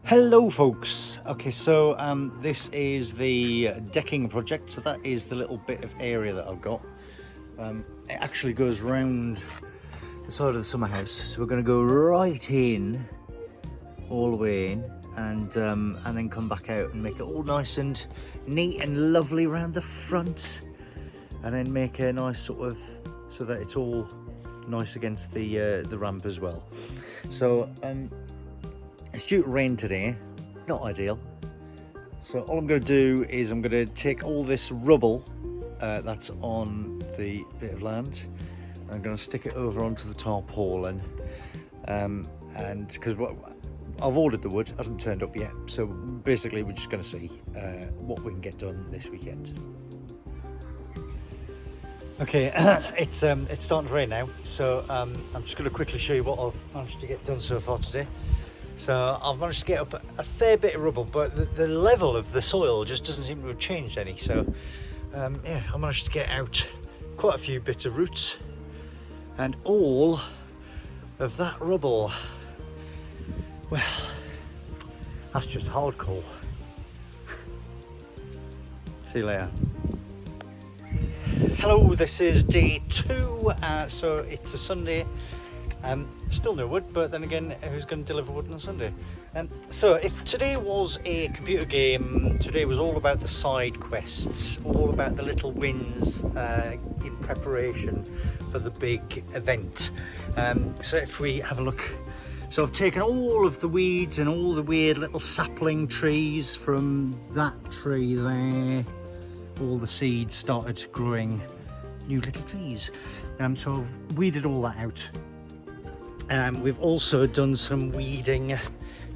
Hello folks. Okay, so this is the decking project. So that is the little bit of area that I've got. It actually goes round the side of the summer house. So we're going to go right in, all the way in, and then come back out and make it all nice and neat and lovely around the front, and then make a nice sort of, so that it's all nice against the ramp as well. So it's due to rain today, not ideal. So all I'm going to do is I'm going to take all this rubble that's on the bit of land, and I'm going to stick it over onto the tarpaulin, and because I've ordered the wood, hasn't turned up yet, so basically we're just going to see what we can get done this weekend. Okay, it's starting to rain now, so I'm just going to quickly show you what I've managed to get done so far today. So I've managed to get up a fair bit of rubble, but the level of the soil just doesn't seem to have changed any. So yeah, I managed to get out quite a few bits of roots, and all of that rubble, well, that's just hardcore. See you later. Hello, this is day 2, so it's a Sunday. Still no wood, but then again, who's going to deliver wood on a Sunday? So if today was a computer game, today was all about the side quests, all about the little wins in preparation for the big event. So if we have a look, so I've taken all of the weeds and all the weird little sapling trees from that tree there. All the seeds started growing new little trees. So I've weeded all that out. We've also done some weeding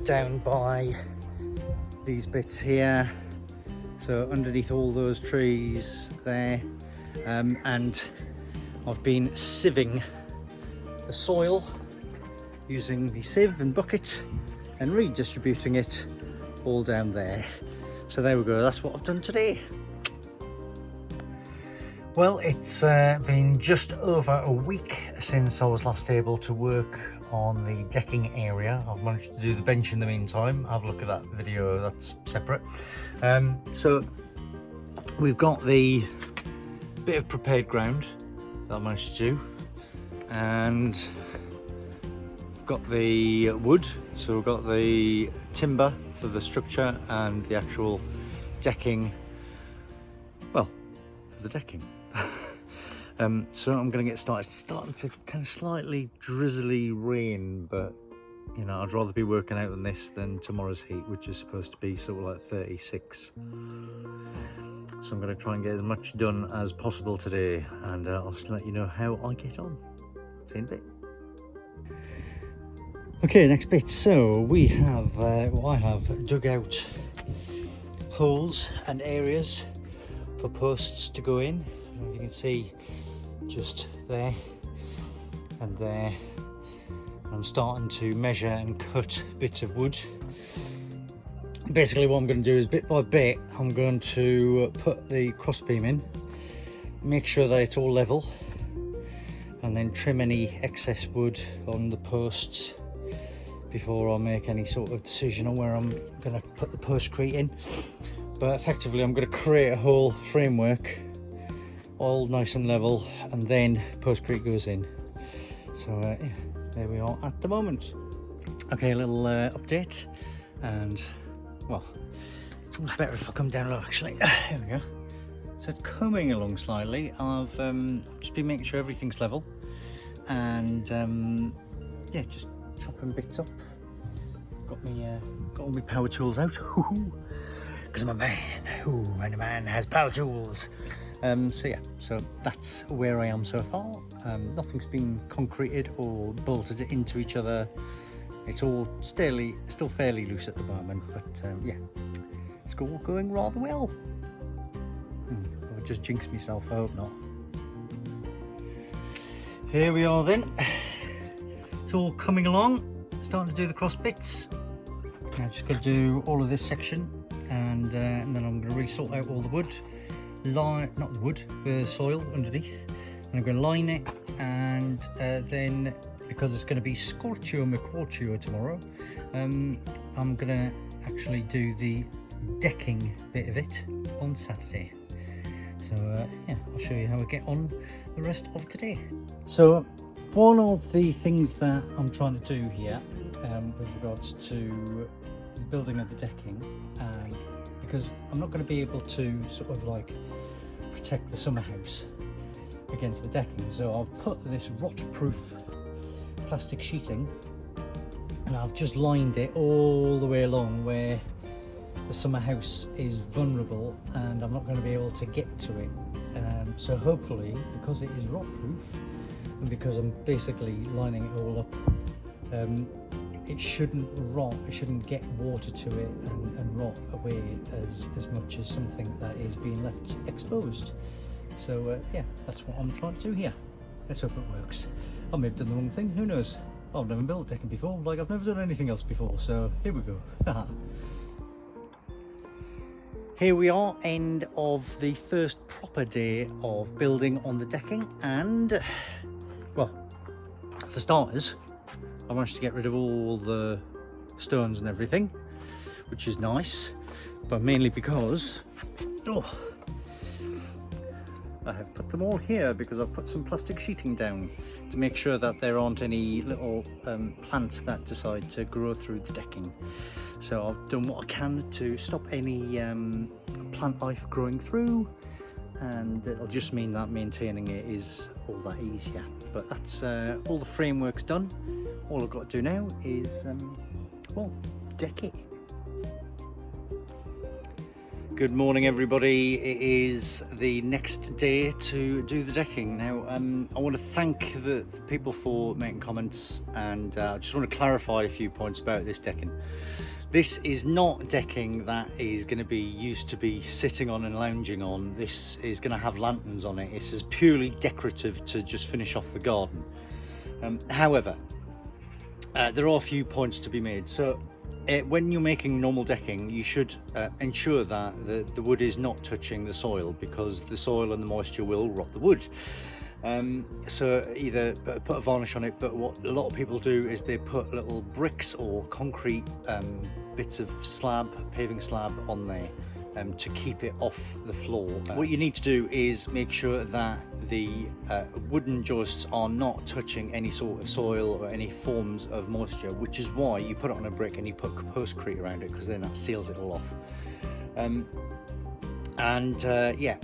down by these bits here, so underneath all those trees there, and I've been sieving the soil using the sieve and bucket and redistributing it all down there. So there we go, that's what I've done today. Well, it's been just over a week since I was last able to work on the decking area. I've managed to do the bench in the meantime. Have a look at that video, that's separate. So we've got the bit of prepared ground that I managed to do, and got the wood, so we've got the timber for the structure and the actual decking, well, for the decking. So I'm going to get started. It's starting to kind of slightly drizzly rain, but you know, I'd rather be working out than this than tomorrow's heat, which is supposed to be sort of like 36. So I'm going to try and get as much done as possible today, and I'll just let you know how I get on. See you in a bit. Okay, next bit. So we have, I have dug out holes and areas for posts to go in. You can see just there and there. I'm starting to measure and cut bits of wood. Basically what I'm going to do is bit by bit I'm going to put the crossbeam in, make sure that it's all level, and then trim any excess wood on the posts before I make any sort of decision on where I'm going to put the postcrete in. But effectively I'm going to create a whole framework all nice and level, and then postcrete goes in. So yeah, there we are at the moment. Okay, a little update, and well, it's almost better if I come down low actually. Here we go. So it's coming along slightly. I've just been making sure everything's level, and yeah, just chopping bits up. Got all my power tools out, because I'm a man, and a man has power tools. So yeah, so that's where I am so far. Nothing's been concreted or bolted into each other. It's all still fairly loose at the moment, but yeah, it's all going rather well. I've just jinxed myself, I hope not. Here we are then. It's all coming along, starting to do the cross bits. I just got to do all of this section, and then I'm going to resort out all the wood. Not the wood, the soil underneath, And I'm going to line it, and then because it's going to be scorchio mercorchio tomorrow, I'm going to actually do the decking bit of it on Saturday. So yeah, I'll show you how I get on the rest of today. So one of the things that I'm trying to do here with regards to the building of the decking, because I'm not going to be able to sort of like protect the summer house against the decking, so I've put this rot-proof plastic sheeting and I've just lined it all the way along where the summer house is vulnerable and I'm not going to be able to get to it. So hopefully, because it is rot proof and because I'm basically lining it all up, it shouldn't rot, it shouldn't get water to it and rot away as much as something that is being left exposed. So yeah, that's what I'm trying to do here. Let's hope it works. I may have done the wrong thing, who knows? I've never built decking before, like I've never done anything else before, so here we go. Here we are, end of the first proper day of building on the decking, and well, for starters, I managed to get rid of all the stones and everything, which is nice, but mainly because I have put them all here because I've put some plastic sheeting down to make sure that there aren't any little plants that decide to grow through the decking. So I've done what I can to stop any plant life growing through, and it'll just mean that maintaining it is all that easier. But that's all the framework's done. All I've got to do now is, well, deck it. Good morning everybody, it is the next day to do the decking. Now I want to thank the people for making comments, and I just want to clarify a few points about this decking. This is not decking that is going to be used to be sitting on and lounging on. This is going to have lanterns on it. This is purely decorative to just finish off the garden. However, there are a few points to be made. So when you're making normal decking, you should ensure that the wood is not touching the soil, because the soil and the moisture will rot the wood. So either put a varnish on it, but what a lot of people do is they put little bricks or concrete bits of paving slab on there to keep it off the floor. What you need to do is make sure that the wooden joists are not touching any sort of soil or any forms of moisture, which is why you put it on a brick and you put postcrete around it, because then that seals it all off. Yeah,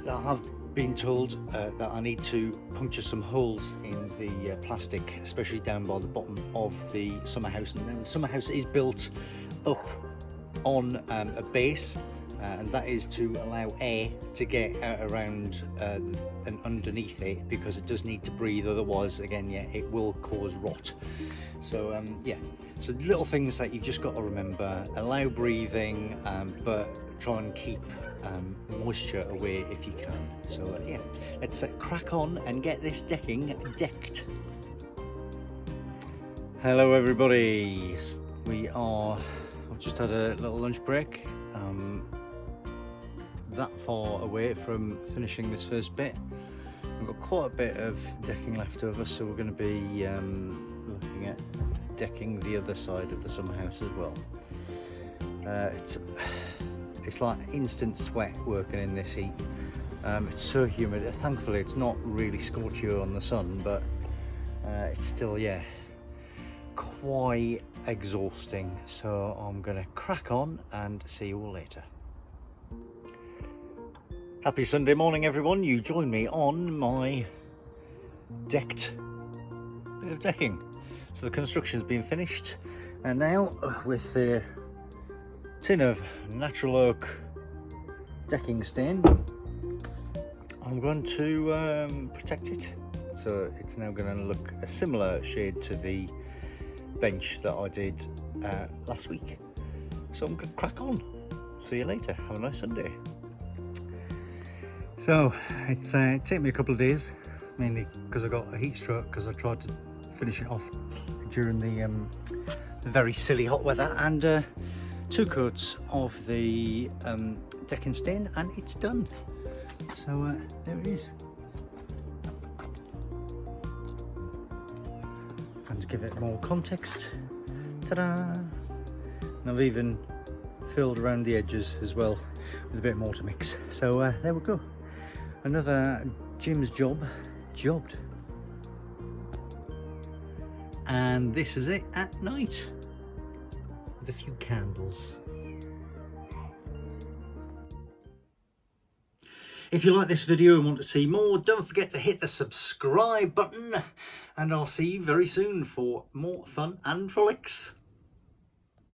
I have been told that I need to puncture some holes in the plastic, especially down by the bottom of the summer house. And now the summer house is built up on a base, and that is to allow air to get out around and underneath it, because it does need to breathe, otherwise again, yeah, it will cause rot. So yeah, so little things that you've just got to remember: allow breathing, but try and keep moisture away if you can. So yeah, let's crack on and get this decking decked. Hello everybody, I've just had a little lunch break. That far away from finishing this first bit. We've got quite a bit of decking left over, so we're going to be looking at decking the other side of the summer house as well. It's like instant sweat working in this heat. It's so humid. Thankfully it's not really scorchio on the sun, but it's still, yeah, quite exhausting. So I'm gonna crack on and see you all later. Happy Sunday morning everyone. You join me on my decked bit of decking. So the construction's been finished, and now with the tin of natural oak decking stain, I'm going to protect it. So it's now going to look a similar shade to the bench that I did last week. So I'm going to crack on. See you later. Have a nice Sunday. So it's taken me a couple of days, mainly because I got a heat stroke because I tried to finish it off during the very silly hot weather, and 2 coats of the decking stain and it's done. So there it is. And to give it more context, ta-da! And I've even filled around the edges as well with a bit more to mix. So there we go. Another Jim's jobbed. And this is it at night with a few candles. If you like this video and want to see more, don't forget to hit the subscribe button, and I'll see you very soon for more fun and frolics.